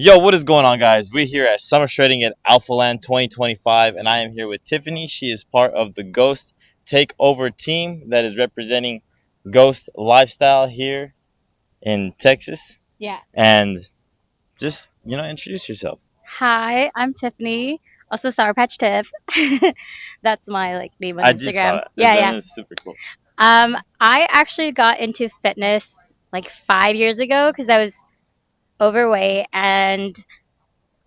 Yo, what is going on, guys? We're here at Summer Shredding at Alpha Land 2025, and I am here with Tiffany. She is part of the Ghost Takeover team that is representing Ghost Lifestyle here in Texas. Yeah. And just, introduce yourself. Hi, I'm Tiffany. Also Sour Patch Tiff. That's my name on I did saw Instagram. it. Yeah, yeah. It's super cool. I actually got into fitness like 5 years ago because I was overweight and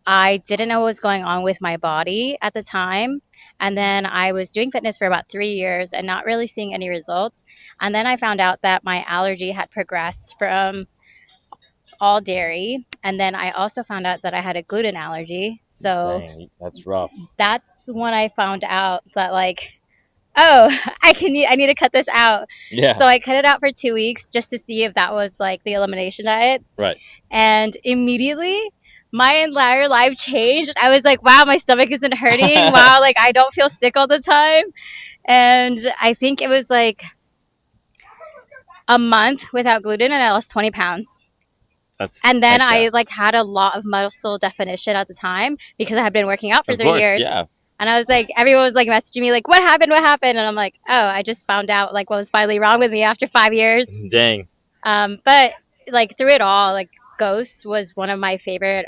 I didn't know what was going on with my body at the time. And then I was doing fitness for about 3 years and not really seeing any results. And then I found out that my allergy had progressed from all dairy. And then I also found out that I had a gluten allergy. So Dang, that's rough. that's when I found out that oh, I need to cut this out. Yeah, So I cut it out for 2 weeks just to see if that was like the elimination diet. right. And immediately my entire life changed. I was like, wow, my stomach isn't hurting. Wow, like I don't feel sick all the time. And I think it was like a month without gluten and I lost 20 pounds. That's And then heck yeah. I had a lot of muscle definition at the time because I had been working out for Of 3 years. yeah. And I was like, everyone was like messaging me like, what happened? What happened? And I'm like, oh, I just found out like what was finally wrong with me after 5 years. Dang. But like through it all, like Ghost was one of my favorite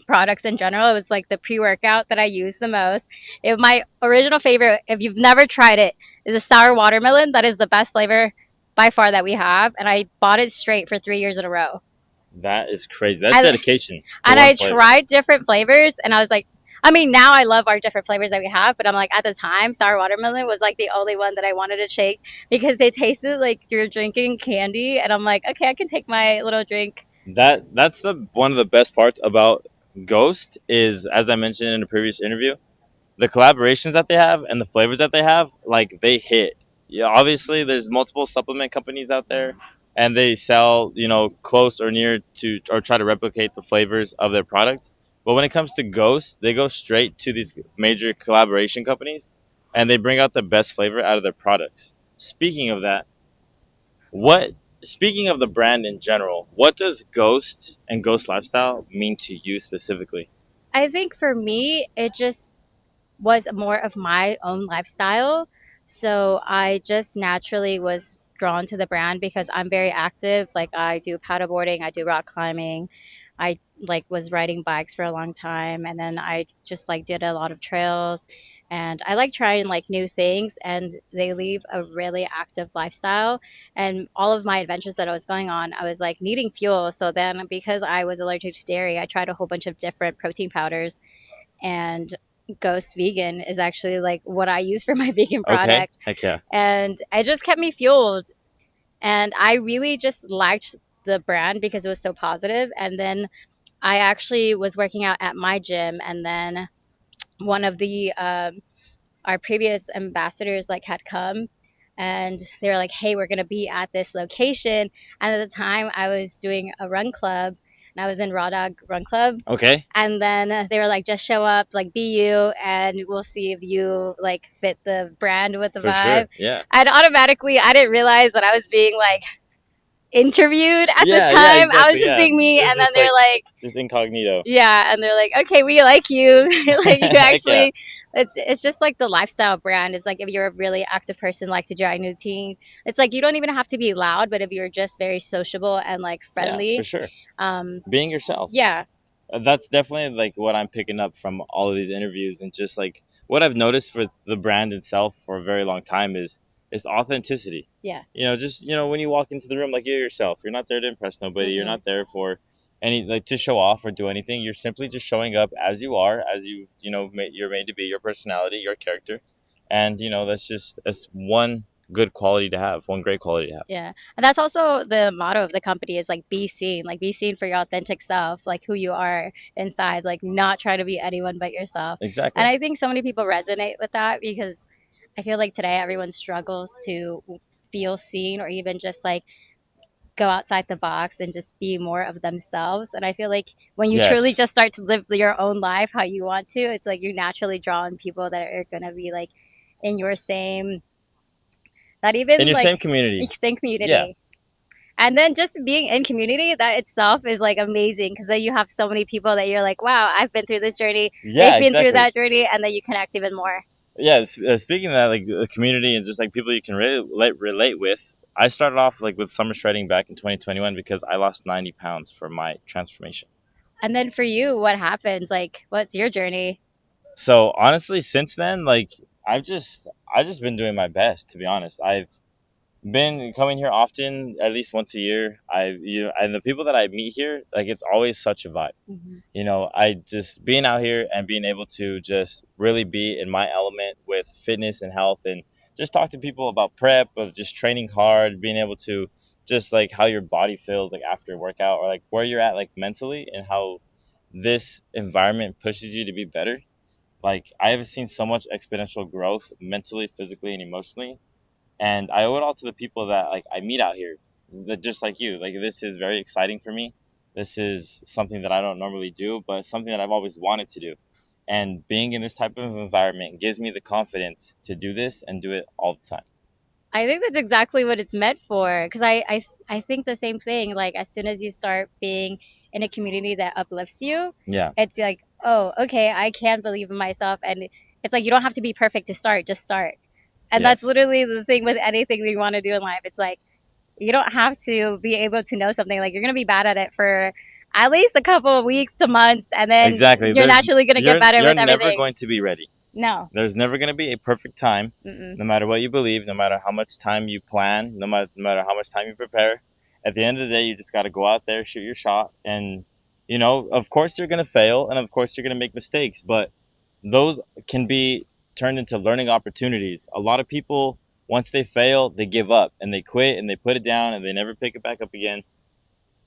products in general. It was like the pre-workout that I used the most. My original favorite, if you've never tried it, is a sour watermelon. That is the best flavor by far that we have. And I bought it straight for 3 years in a row. That is crazy. That's And, dedication. and I tried different flavors and I was like, I mean, now I love our different flavors that we have, but I'm like, at the time, sour watermelon was like the only one that I wanted to shake because it tasted like you're drinking candy. And I'm like, okay, I can take my little drink. That's the one of the best parts about Ghost is, as I mentioned in a previous interview, the collaborations that they have and the flavors that they have, like they hit. Yeah, obviously there's multiple supplement companies out there and they sell, close or near to or try to replicate the flavors of their product. But when it comes to Ghost, they go straight to these major collaboration companies and they bring out the best flavor out of their products. Speaking of that, what speaking of the brand in general, what does Ghost and Ghost Lifestyle mean to you specifically? I think for me, it just was more of my own lifestyle. So I just naturally was drawn to the brand because I'm very active. Like I do paddleboarding, I do rock climbing. I was riding bikes for a long time and then I just did a lot of trails and I like trying new things and they leave a really active lifestyle and all of my adventures that I was going on I was like needing fuel, so then because I was allergic to dairy I tried a whole bunch of different protein powders and Ghost Vegan is actually like what I use for my vegan Okay, product. heck yeah. And it just kept me fueled. And I really just liked the brand because it was so positive. And then I actually was working out at my gym, and then one of the our previous ambassadors had come and they were like, hey, we're going to be at this location. And at the time I was doing a run club and I was in Raw Dog Run Club. Okay. And then they were like, just show up, be you, and we'll see if you fit the brand with the For vibe. sure. Yeah. And automatically, I didn't realize that I was being interviewed at the Yeah, time. exactly, I was just yeah. being me, It's and then just they're like, just incognito. yeah, and they're like, okay, we like you. You Heck actually, it's just the lifestyle brand. It's if you're a really active person, like to join new teams. It's you don't even have to be loud, but if you're just very sociable and friendly, Yeah, for sure. Being yourself. Yeah. That's definitely what I'm picking up from all of these interviews and just what I've noticed for the brand itself for a very long time is authenticity. Yeah. Just when you walk into the room, you're yourself. You're not there to impress nobody. You're not there for any to show off or do anything. You're simply just showing up as you are, as you're made to be, your personality, your character, and that's one good quality to have, one great quality to have. Yeah. And that's also the motto of the company is be seen, be seen for your authentic self, who you are inside, not try to be anyone but yourself. Exactly. And I think so many people resonate with that because I feel today everyone struggles to feel seen or even just go outside the box and just be more of themselves. And I feel when you truly Yes. just start to live your own life how you want to, it's you naturally draw on people that are going to be in your same, not even in your same community. same community. Yeah. And then just being in community, that itself is like amazing because then you have so many people that you're like, wow, I've been through this journey, they've Yeah, been through exactly. that journey, and then you connect even more. Yeah, speaking of that, like the community and just like people you can relate with. I started off like with summer shredding back in 2021 because I lost 90 pounds for my transformation. And then for you, what happens? Like, what's your journey? So honestly, since then, like I've just been doing my best. To be honest, I've been coming here often, at least once a year. And the people that I meet here, like it's always such a vibe. Mhm. I just being out here and being able to just really be in my element with fitness and health and just talk to people about prep, of just training hard, being able to just like how your body feels like after a workout or like where you're at like mentally and how this environment pushes you to be better. Like I have seen so much exponential growth mentally, physically, and emotionally, and I owe it all to the people that like I meet out here, that just like you. Like this is very exciting for me. This is something that I don't normally do, but something that I've always wanted to do. And being in this type of environment gives me the confidence to do this and do it all the time. I think that's exactly what it's meant for. Because I think the same thing. Like, as soon as you start being in a community that uplifts you, Yeah. it's like, oh, okay, I can believe in myself. And it's like, you don't have to be perfect to start, just start. And that's Yes. literally the thing with anything that you want to do in life. It's like, you don't have to be able to know something. Like, you're going to be bad at it for at least a couple of weeks to months. And then Exactly. you're naturally going to get better You're with never everything. going to be ready. No. There's never going to be a perfect time, Mm-mm. no matter what you believe, no matter how much time you plan, no matter how much time you prepare. At the end of the day, you just got to go out there, shoot your shot, and of course you're going to fail, and of course you're going to make mistakes, but those can be turned into learning opportunities. A lot of people, once they fail, they give up and they quit and they put it down and they never pick it back up again.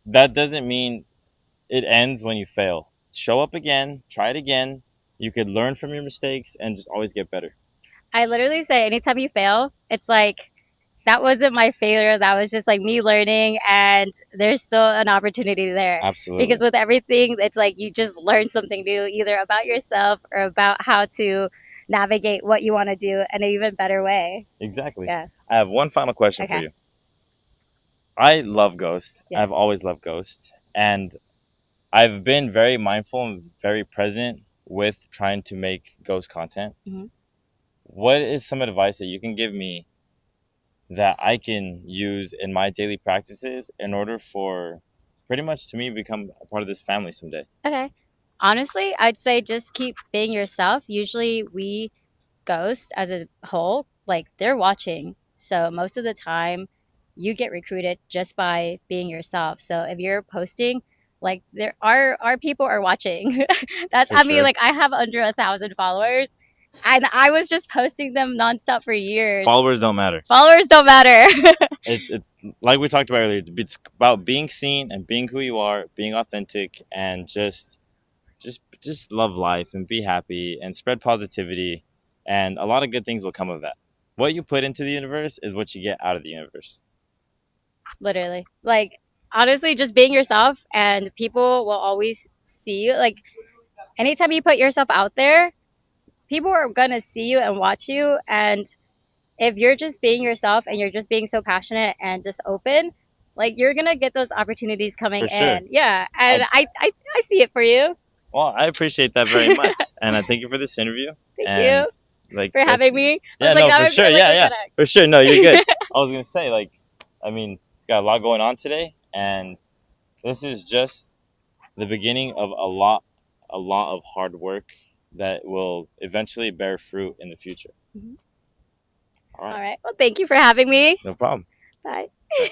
That doesn't mean it ends when you fail. Show up again, try it again. You could learn from your mistakes and just always get better. I literally say anytime you fail, it's like that wasn't my failure. That was just like me learning, and there's still an opportunity there. Because Absolutely. with everything, it's like you just learn something new, either about yourself or about how to navigate what you want to do in an even better way. Exactly. Yeah. I have one final question for Okay. you. I love Ghost. Yeah. I've always loved Ghost. And I've been very mindful and very present with trying to make Ghost content. Hmm. What is some advice that you can give me that I can use in my daily practices in order for pretty much to me become a part of this family someday? Okay. Honestly, I'd say just keep being yourself. Usually, we Ghost as a whole, like they're watching. So most of the time, you get recruited just by being yourself. So if you're posting, like there are our people are watching. That's For I mean, sure. like I have under 1,000 followers, and I was just posting them nonstop for years. Followers don't matter. Followers don't matter. It's like we talked about earlier. It's about being seen and being who you are, being authentic, and just love life and be happy and spread positivity, and a lot of good things will come of that. What you put into the universe is what you get out of the universe. Literally, like honestly, just being yourself, and people will always see you. Like anytime you put yourself out there, people are gonna see you and watch you, and if you're just being yourself and you're just being so passionate and just open, like you're gonna get those opportunities coming For sure. in. Yeah, and I, I see it for you. well, I appreciate that very much, and I thank you for this interview. Thank you And like, for having me. I yeah, was like, no, now for I sure, feel like yeah, we're yeah, gonna. for sure. No, you're good. I was gonna say, like, I mean, it's got a lot going on today, and this is just the beginning of a lot of hard work that will eventually bear fruit in the future. Mhm. All All right, right. Well, thank you for having me. no problem. Bye. Bye.